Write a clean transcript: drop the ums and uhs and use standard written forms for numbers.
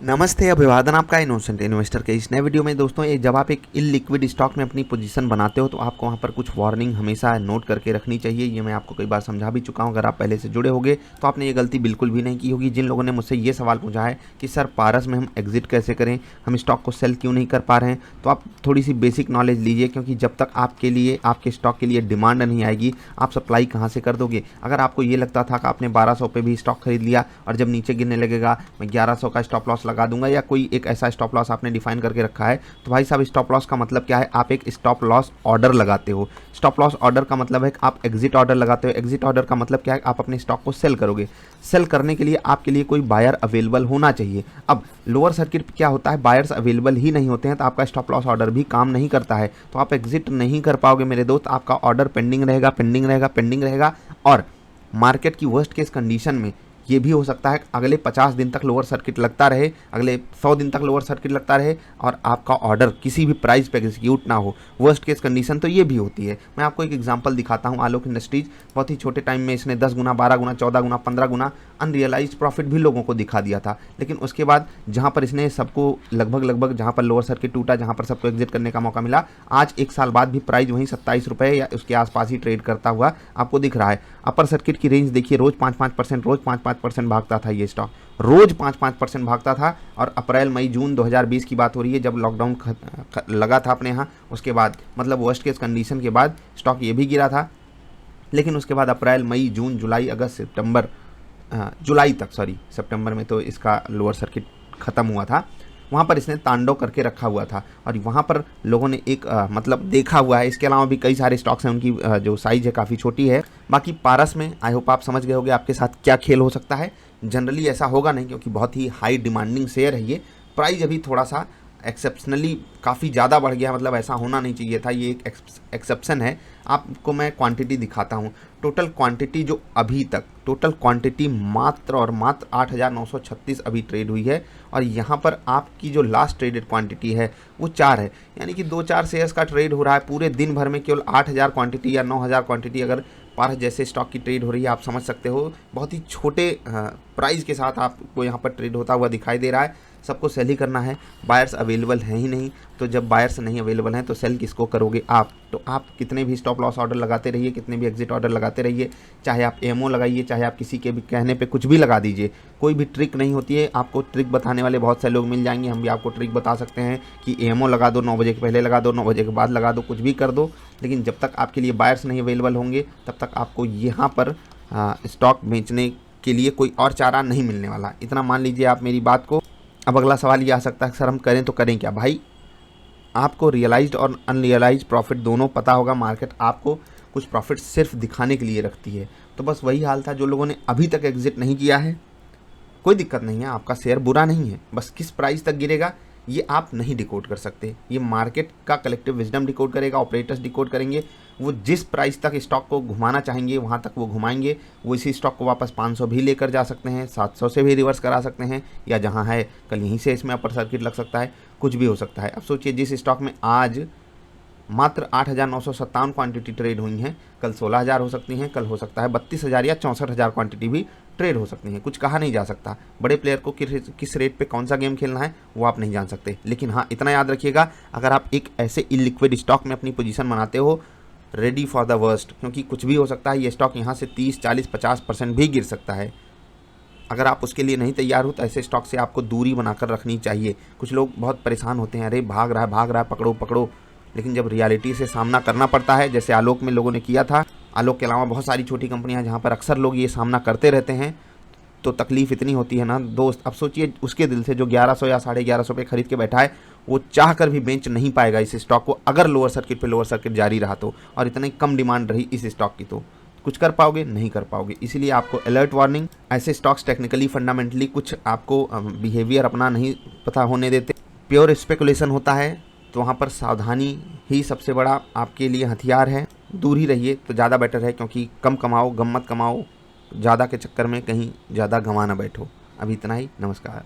नमस्ते, अभिवादन आपका इनोसेंट इन्वेस्टर के इस नए वीडियो में। दोस्तों, ये जब आप एक इलिक्विड स्टॉक में अपनी पोजीशन बनाते हो तो आपको वहाँ पर कुछ वार्निंग हमेशा नोट करके रखनी चाहिए। ये मैं आपको कई बार समझा भी चुका हूँ। अगर आप पहले से जुड़े होंगे तो आपने ये गलती बिल्कुल भी नहीं की होगी। जिन लोगों ने मुझसे ये सवाल पूछा है कि सर पारस में हम एग्जिट कैसे करें, हम स्टॉक को सेल क्यों नहीं कर पा रहे हैं, तो आप थोड़ी सी बेसिक नॉलेज लीजिए, क्योंकि जब तक आपके लिए आपके स्टॉक के लिए डिमांड नहीं आएगी आप सप्लाई कहाँ से कर दोगे। अगर आपको ये लगता था कि आपने 1200 पे भी स्टॉक खरीद लिया और जब नीचे गिरने लगेगा मैं 1100 का स्टॉप लॉस लगा दूंगा, या कोई एक ऐसा स्टॉप लॉस आपने डिफाइन करके रखा है, तो भाई साहब स्टॉप लॉस का मतलब क्या है? आप एक स्टॉप लॉस ऑर्डर लगाते हो। स्टॉप लॉस ऑर्डर का मतलब है कि आप एग्जिट ऑर्डर लगाते हो। एग्जिट ऑर्डर का मतलब क्या है? आप अपने स्टॉक को सेल करोगे। सेल करने के लिए आपके लिए कोई बायर अवेलेबल होना चाहिए। अब लोअर सर्किट क्या होता है, बायर्स अवेलेबल ही नहीं होते हैं तो आपका स्टॉप लॉस ऑर्डर भी काम नहीं करता है, तो आप एग्जिट नहीं कर पाओगे मेरे दोस्त। आपका ऑर्डर पेंडिंग रहेगा, पेंडिंग रहेगा, पेंडिंग रहेगा। और मार्केट की वर्स्ट केस कंडीशन में ये भी हो सकता है अगले 50 दिन तक लोअर सर्किट लगता रहे, अगले 100 दिन तक लोअर सर्किट लगता रहे और आपका ऑर्डर किसी भी प्राइस पे एग्जीक्यूट ना हो। वर्स्ट केस कंडीशन तो ये भी होती है। मैं आपको एक एग्जांपल दिखाता हूँ। आलोक इंडस्ट्रीज बहुत ही छोटे टाइम में इसने 10 गुना, 12 गुना, 14 गुना, 15 गुना अनरियलाइज प्रॉफिट भी लोगों को दिखा दिया था। लेकिन उसके बाद जहाँ पर इसने सबको लगभग जहाँ पर लोअर सर्किट टूटा, जहाँ पर सबको एग्जिट करने का मौका मिला, आज 1 साल बाद भी प्राइस वहीं 27 रुपये या उसके आसपास ही ट्रेड करता हुआ आपको दिख रहा है। अपर सर्किट की रेंज देखिए, रोज 5-5%, रोज 5-5% भागता था ये स्टॉक, रोज 5-5% भागता था। और अप्रैल मई जून 2020 की बात हो रही है, जब लॉकडाउन लगा था अपने यहाँ, उसके बाद मतलब वर्स्ट केस कंडीशन के बाद स्टॉक ये भी गिरा था। लेकिन उसके बाद अप्रैल मई जून जुलाई अगस्त सितंबर, जुलाई तक, सॉरी सितंबर में तो इसका लोअर सर्किट ख़त्म हुआ था, वहाँ पर इसने तांडव करके रखा हुआ था और वहाँ पर लोगों ने एक मतलब देखा हुआ है। इसके अलावा भी कई सारे स्टॉक्स हैं, उनकी जो साइज़ है काफ़ी छोटी है। बाकी पारस में आई होप आप समझ गए होंगे आपके साथ क्या खेल हो सकता है। जनरली ऐसा होगा नहीं, क्योंकि बहुत ही हाई डिमांडिंग शेयर है ये। प्राइस अभी थोड़ा सा एक्सेप्शनली काफ़ी ज़्यादा बढ़ गया, मतलब ऐसा होना नहीं चाहिए था, ये एक एक्सेप्शन है। आपको मैं क्वांटिटी दिखाता हूँ। टोटल क्वांटिटी जो अभी तक, टोटल क्वांटिटी मात्र और मात्र 8,936 अभी ट्रेड हुई है। और यहाँ पर आपकी जो लास्ट ट्रेडेड क्वांटिटी है वो 4 है, यानी कि 2-4 शेयर्स का ट्रेड हो रहा है पूरे दिन भर में। केवल 8,000 क्वांटिटी या 9,000 क्वांटिटी अगर पारस जैसे स्टॉक की ट्रेड हो रही है, आप समझ सकते हो बहुत ही छोटे प्राइस के साथ आपको यहाँ पर ट्रेड होता हुआ दिखाई दे रहा है। सबको सेल ही करना है, बायर्स अवेलेबल हैं ही नहीं, तो जब बायर्स नहीं अवेलेबल हैं तो सेल किसको करोगे आप? तो आप कितने भी स्टॉप लॉस ऑर्डर लगाते रहिए, कितने भी एग्जिट ऑर्डर लगाते रहिए, चाहे आप एमओ लगाइए, चाहे आप किसी के भी कहने पे कुछ भी लगा दीजिए, कोई भी ट्रिक नहीं होती है। आपको ट्रिक बताने वाले बहुत से लोग मिल जाएंगे, हम भी आपको ट्रिक बता सकते हैं कि एमओ लगा दो, 9 बजे के पहले लगा दो, 9 बजे के बाद लगा दो, कुछ भी कर दो। लेकिन जब तक आपके लिए बायर्स नहीं अवेलेबल होंगे तब तक आपको यहाँ पर स्टॉक बेचने के लिए कोई और चारा नहीं मिलने वाला। इतना मान लीजिए आप मेरी बात को। अब अगला सवाल ये आ सकता है, सर हम करें तो करें क्या? भाई आपको रियलाइज्ड और अनरियलाइज्ड प्रॉफिट दोनों पता होगा। मार्केट आपको कुछ प्रॉफिट सिर्फ दिखाने के लिए रखती है। तो बस वही हाल था, जो लोगों ने अभी तक एग्जिट नहीं किया है, कोई दिक्कत नहीं है, आपका शेयर बुरा नहीं है। बस किस प्राइस तक गिरेगा ये आप नहीं डिकोड कर सकते, ये मार्केट का कलेक्टिव विजडम डिकोड करेगा, ऑपरेटर्स डिकोड करेंगे। वो जिस प्राइस तक स्टॉक को घुमाना चाहेंगे वहाँ तक वो घुमाएंगे। वो इसी स्टॉक को वापस 500 भी लेकर जा सकते हैं, 700 से भी रिवर्स करा सकते हैं, या जहाँ है कल यहीं से इसमें अपर सर्किट लग सकता है, कुछ भी हो सकता है। अब सोचिए, जिस स्टॉक में आज मात्र 8,957 क्वांटिटी ट्रेड हुई हैं, कल 16,000 हो सकती हैं, कल हो सकता है 32,000 या 64,000 क्वांटिटी भी ट्रेड हो सकती हैं। कुछ कहा नहीं जा सकता। बड़े प्लेयर को किस रेट पे कौन सा गेम खेलना है वो आप नहीं जान सकते। लेकिन हाँ, इतना याद रखिएगा, अगर आप एक ऐसे इलिक्विड स्टॉक में अपनी पोजीशन बनाते हो, रेडी फॉर द वर्स्ट, क्योंकि कुछ भी हो सकता है। ये स्टॉक यहाँ से 30, 40, 50% भी गिर सकता है। अगर आप उसके लिए नहीं तैयार हो तो ऐसे स्टॉक से आपको दूरी बनाकर रखनी चाहिए। कुछ लोग बहुत परेशान होते हैं, अरे भाग रहा है, पकड़ो पकड़ो। लेकिन जब रियलिटी से सामना करना पड़ता है, जैसे आलोक में लोगों ने किया था, आलोक के अलावा बहुत सारी छोटी कंपनियां जहां पर अक्सर लोग ये सामना करते रहते हैं, तो तकलीफ इतनी होती है ना दोस्त। अब सोचिए, उसके दिल से जो 1100 या 1150 पे खरीद के बैठा है, वो चाह कर भी बेच नहीं पाएगा इस स्टॉक को, अगर लोअर सर्किट पे लोअर सर्किट जारी रहा तो, और इतनी कम डिमांड रही इस स्टॉक की, तो कुछ कर पाओगे? नहीं कर पाओगे। इसीलिए आपको अलर्ट वार्निंग, ऐसे स्टॉक्स टेक्निकली फंडामेंटली कुछ आपको बिहेवियर अपना नहीं पता होने देते, प्योर स्पेकुलेशन होता है, तो वहाँ पर सावधानी ही सबसे बड़ा आपके लिए हथियार है। दूर ही रहिए तो ज़्यादा बेटर है, क्योंकि कम कमाओ, गम मत कमाओ, ज़्यादा के चक्कर में कहीं ज़्यादा गंवा ना बैठो। अभी इतना ही, नमस्कार।